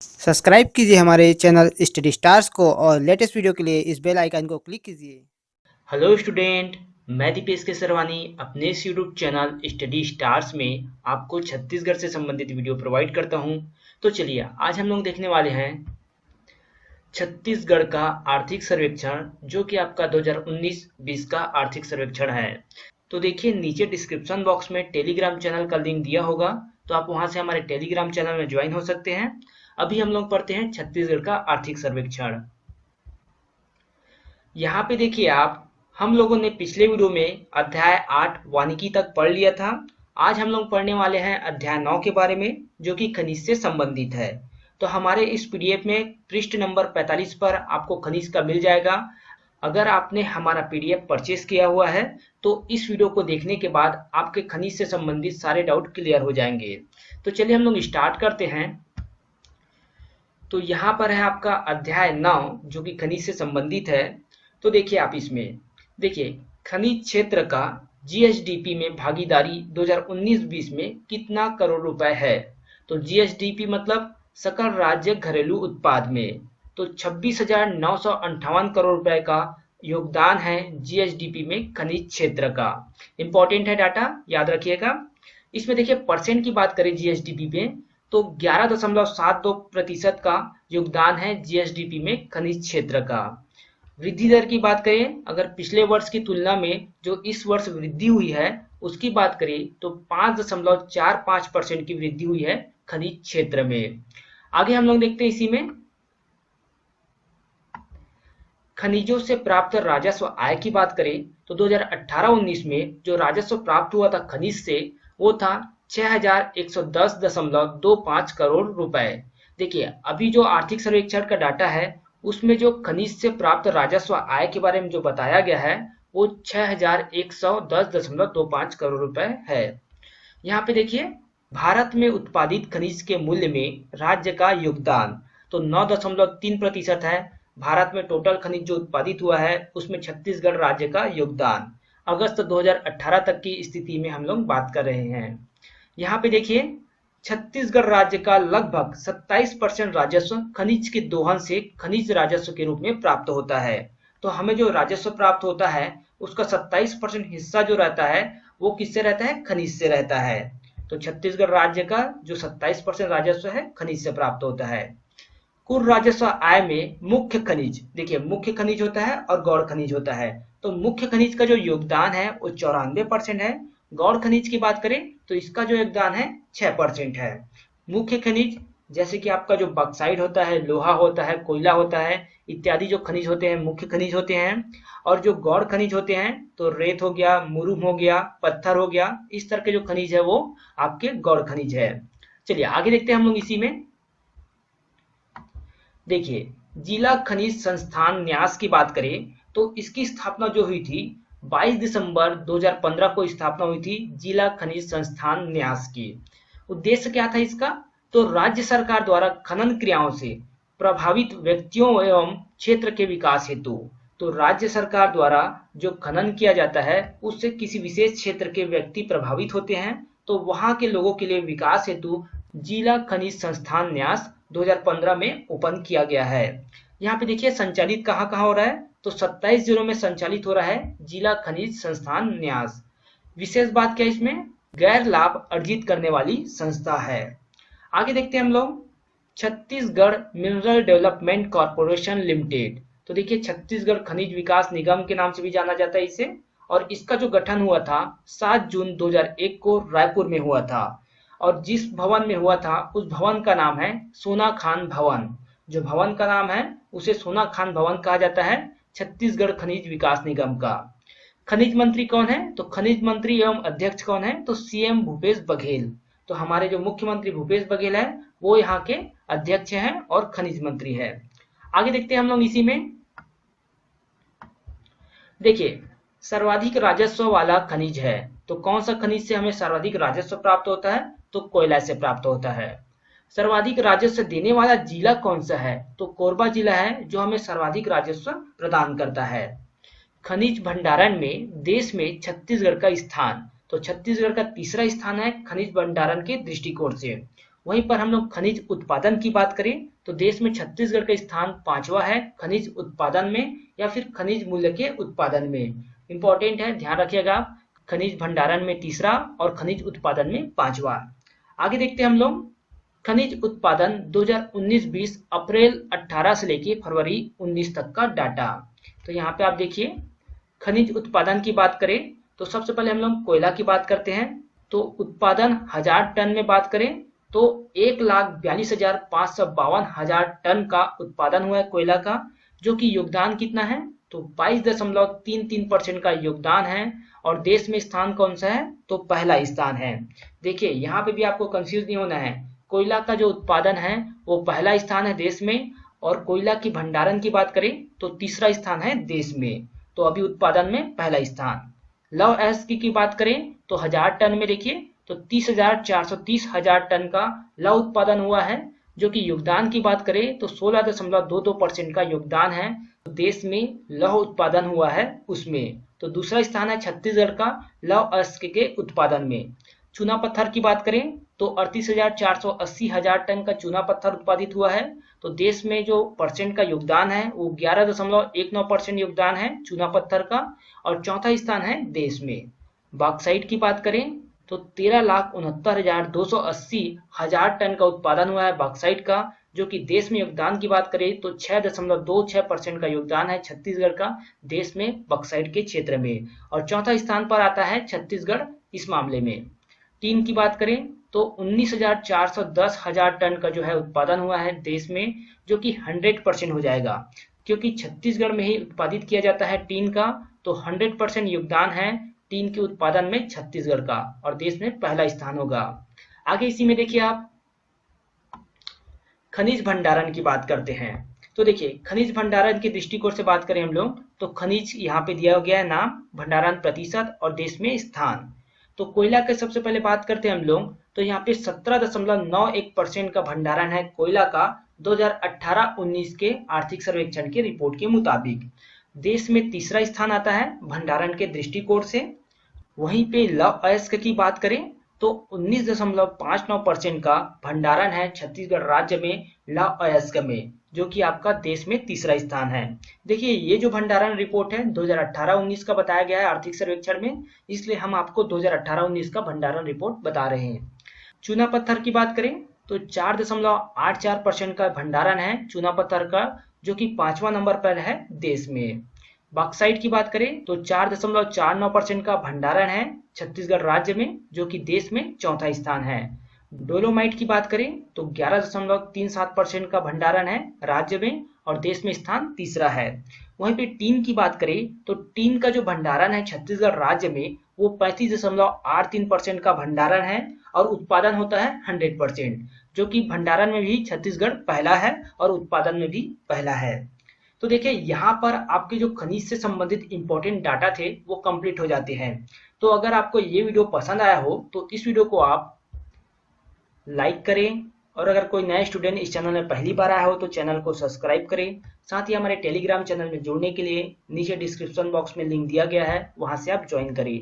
Subscribe कीजिए हमारे channel study stars को और लेटेस्ट वीडियो के लिए इस बेल आइकन को क्लिक कीजिए। हेलो स्टूडेंट, मैं दीपेश केसरवानी अपने इस यूट्यूब चैनल स्टडी स्टार्स में आपको छत्तीसगढ़ से संबंधित वीडियो प्रोवाइड करता हूं। तो चलिए आज हम लोग देखने वाले हैं छत्तीसगढ़ का आर्थिक सर्वेक्षण, जो कि आपका 2019-20 का आर्थिक सर्वेक्षण है। तो देखिए, नीचे डिस्क्रिप्शन बॉक्स में टेलीग्राम चैनल का लिंक दिया होगा, तो आप वहां से हमारे टेलीग्राम चैनल में ज्वाइन हो सकते हैं। अभी हम लोग पढ़ते हैं छत्तीसगढ़ का आर्थिक सर्वेक्षण। यहाँ पे देखिए आप, हम लोगों ने पिछले वीडियो में अध्याय 8 वानिकी तक पढ़ लिया था। आज हम लोग पढ़ने वाले हैं अध्याय 9 के बारे में, जो कि खनिज से संबंधित है। तो हमारे इस पीडीएफ में पृष्ठ नंबर 45 पर आपको खनिज का मिल जाएगा। अगर आपने हमारा पीडीएफ परचेस किया हुआ है तो इस वीडियो को देखने के बाद आपके खनिज से संबंधित सारे डाउट क्लियर हो जाएंगे। तो चलिए हम लोग स्टार्ट करते हैं। तो यहाँ पर है आपका अध्याय 9, जो कि खनिज से संबंधित है। तो देखिए आप, इसमें देखिए खनिज क्षेत्र का जीएसडीपी में भागीदारी 2019-20 में कितना करोड़ रुपए है। तो जीएसडीपी मतलब सकल राज्य घरेलू उत्पाद में, तो 26,958 करोड़ रुपए का योगदान है जीएसडीपी में खनिज क्षेत्र का। इंपॉर्टेंट है डाटा, याद रखिएगा। इसमें देखिए परसेंट की बात करें जीएसडीपी में, तो 11.72% का योगदान है जीएसडीपी में खनिज क्षेत्र का। वृद्धि दर की बात करें, अगर पिछले वर्ष की तुलना में जो इस वर्ष वृद्धि हुई है उसकी बात करें, तो 5.45% की वृद्धि हुई है खनिज क्षेत्र में। आगे हम लोग देखते हैं इसी में खनिजों से प्राप्त राजस्व आय की बात करें, तो 2018-19 में जो राजस्व प्राप्त हुआ था खनिज से, वो था 6,110.25 करोड़ रुपए। देखिए अभी जो आर्थिक सर्वेक्षण का डाटा है उसमें जो खनिज से प्राप्त राजस्व आय के बारे में जो बताया गया है वो 6,110.25 करोड़ रुपए है। यहाँ पे देखिए भारत में उत्पादित खनिज के मूल्य में राज्य का योगदान तो 9.3% है। भारत में टोटल खनिज जो उत्पादित हुआ है उसमें छत्तीसगढ़ राज्य का योगदान अगस्त 2018 तक की स्थिति में हम लोग बात कर रहे हैं। यहाँ पे देखिए छत्तीसगढ़ राज्य का लगभग 27% राजस्व खनिज के दोहन से खनिज राजस्व के रूप में प्राप्त होता है। तो हमें जो राजस्व प्राप्त होता है उसका 27% हिस्सा जो रहता है वो किससे रहता है? खनिज से रहता है। तो छत्तीसगढ़ राज्य का जो 27% राजस्व है खनिज से प्राप्त होता है। कुल राजस्व आय में मुख्य खनिज, देखिए मुख्य खनिज होता है और गौण खनिज होता है। तो मुख्य खनिज का जो योगदान है वो 94% है। गौण खनिज की बात करें तो इसका जो योगदान है 6% है। मुख्य खनिज जैसे कि आपका जो बॉक्साइट होता है, लोहा होता है, कोयला होता है, इत्यादि जो खनिज होते हैं मुख्य खनिज होते हैं। और जो गौण खनिज होते हैं तो रेत हो गया, मुरूम हो गया, पत्थर हो गया, इस तरह के जो खनिज है वो आपके गौण खनिज है। चलिए आगे देखते हैं हम लोग इसी में। देखिए जिला खनिज संस्थान न्यास की बात करें तो इसकी स्थापना जो हुई थी 22 दिसंबर 2015 को स्थापना हुई थी जिला खनिज संस्थान न्यास की। उद्देश्य क्या था इसका? तो राज्य सरकार द्वारा खनन क्रियाओं से प्रभावित व्यक्तियों एवं क्षेत्र के विकास हेतु, तो राज्य सरकार द्वारा जो खनन किया जाता है उससे किसी विशेष क्षेत्र के व्यक्ति प्रभावित होते हैं, तो वहां के लोगों के लिए विकास हेतु जिला खनिज संस्थान न्यास 2015 में ओपन किया गया है। यहाँ पे देखिए संचालित कहाँ कहाँ हो रहा है, तो 27 जिलों में संचालित हो रहा है जिला खनिज संस्थान न्यास। विशेष बात क्या है इसमें? गैर लाभ अर्जित करने वाली संस्था है। आगे देखते हैं हम लोग Chhattisgarh mineral development corporation limited. तो देखिए छत्तीसगढ़ खनिज विकास निगम के नाम से भी जाना जाता है इसे, और इसका जो गठन हुआ था 7 जून 2001 को रायपुर में हुआ था। और जिस भवन में हुआ था उस भवन का नाम है सोना खान भवन। जो भवन का नाम है उसे सोना खान भवन कहा जाता है छत्तीसगढ़ खनिज विकास निगम का। खनिज मंत्री कौन है? तो खनिज मंत्री एवं अध्यक्ष कौन है? तो सीएम भूपेश बघेल। तो हमारे जो मुख्यमंत्री भूपेश बघेल है वो यहाँ के अध्यक्ष हैं और खनिज मंत्री है। आगे देखते हैं हम लोग इसी में। देखिए सर्वाधिक राजस्व वाला खनिज है, तो कौन सा खनिज से हमें सर्वाधिक राजस्व प्राप्त होता है? तो कोयला से प्राप्त होता है। सर्वाधिक राजस्व देने वाला जिला कौन सा है? तो कोरबा जिला है जो हमें सर्वाधिक राजस्व प्रदान करता है। खनिज भंडारण में देश में छत्तीसगढ़ का स्थान, तो छत्तीसगढ़ का तीसरा स्थान है खनिज भंडारण के दृष्टिकोण से। वहीं पर हम लोग खनिज उत्पादन की बात करें तो देश में छत्तीसगढ़ का स्थान 5वां है खनिज उत्पादन में या फिर खनिज मूल्य के उत्पादन में। इंपॉर्टेंट है, ध्यान रखिएगा आप। खनिज भंडारण में तीसरा और खनिज उत्पादन में 5वां। आगे देखते हैं हम लोग खनिज उत्पादन 2019-20 अप्रैल 18 से लेके फरवरी 19 तक का डाटा। तो यहाँ पे आप देखिए खनिज उत्पादन की बात करें तो सबसे पहले हम लोग कोयला की बात करते हैं। तो उत्पादन 1000 टन में बात करें तो 1,42,552 टन का उत्पादन हुआ है कोयला का, जो कि योगदान कितना है तो 22.33% का योगदान है। और देश में स्थान कौन सा है तो पहला स्थान है। देखिए यहाँ पे भी आपको कंफ्यूज नहीं होना है, कोयला का जो उत्पादन है वो पहला स्थान है देश में, और कोयला की भंडारण की बात करें तो तीसरा स्थान है देश में। तो अभी उत्पादन में पहला स्थान। लौह अयस्क की बात करें तो 1000 टन में देखिए तो 30,430 टन का लौह उत्पादन हुआ है, जो कि योगदान की बात करें तो 16.22% का योगदान है। तो देश में लौह उत्पादन हुआ है उसमें। तो दूसरा स्थान है छत्तीसगढ़ का लौह अयस्क के उत्पादन में। चूना पत्थर की बात करें तो 38,480 टन का चूना पत्थर उत्पादित हुआ है। तो देश में जो परसेंट का योगदान है वो 11.19% योगदान है चूना पत्थर का, और चौथा स्थान है देश में। बॉक्साइट की बात करें तो 13,69,280 टन का उत्पादन हुआ है बॉक्साइट का, जो कि देश में योगदान की बात करें तो 6.26% का योगदान है छत्तीसगढ़ का देश में बॉक्साइट के क्षेत्र में। और चौथा स्थान पर आता है छत्तीसगढ़ इस मामले में। टीन की बात करें तो 19,410 टन का जो है उत्पादन हुआ है देश में, जो कि 100% हो जाएगा, क्योंकि छत्तीसगढ़ में ही उत्पादित किया जाता है टीन का। तो 100% योगदान है टीन के उत्पादन में छत्तीसगढ़ का, और देश में पहला स्थान होगा। आगे इसी में देखिए आप खनिज भंडारण की बात करते हैं। तो देखिए खनिज भंडारण के दृष्टिकोण से बात करें हम लोग तो खनिज यहाँ पे दिया गया है नाम, भंडारण प्रतिशत और देश में स्थान। तो कोयला के सबसे पहले बात करते हैं हम लोग तो यहाँ पे 17.91% का भंडारण है कोयला का 2018-19 के आर्थिक सर्वेक्षण के रिपोर्ट के मुताबिक। देश में तीसरा स्थान आता है भंडारण के दृष्टिकोण से। वहीं पे लौह अयस्क की बात करें तो 19.59% का भंडारण है छत्तीसगढ़ राज्य में लौह अयस्क में, जो कि आपका देश में तीसरा स्थान है। देखिए ये जो भंडारण रिपोर्ट है 2018-19 का बताया गया है आर्थिक सर्वेक्षण में, इसलिए हम आपको 2018-19 का भंडारण रिपोर्ट बता रहे हैं। चूना पत्थर की बात करें तो 4.84% का भंडारण है चूना पत्थर का, जो कि 5वां नंबर पर है देश में। बॉक्साइट की बात करें तो 4.49% का भंडारण है छत्तीसगढ़ राज्य में, जो कि देश में चौथा स्थान है। डोलोमाइट की बात करें तो 11.37% का भंडारण है राज्य में, और देश में स्थान तीसरा है। वहीं पे टीन की बात करें तो टीन का जो भंडारण है छत्तीसगढ़ राज्य में वो 35.83% का भंडारण है, और उत्पादन होता है 100%, जो कि भंडारण में भी छत्तीसगढ़ पहला है और उत्पादन में भी पहला है। तो देखिए यहाँ पर आपके जो खनिज से संबंधित इंपॉर्टेंट डाटा थे वो कंप्लीट हो जाते हैं। तो अगर आपको ये वीडियो पसंद आया हो तो इस वीडियो को आप लाइक करें, और अगर कोई नया स्टूडेंट इस चैनल में पहली बार आया हो तो चैनल को सब्सक्राइब करें। साथ ही हमारे टेलीग्राम चैनल में जुड़ने के लिए नीचे डिस्क्रिप्शन बॉक्स में लिंक दिया गया है, वहां से आप ज्वाइन करिए।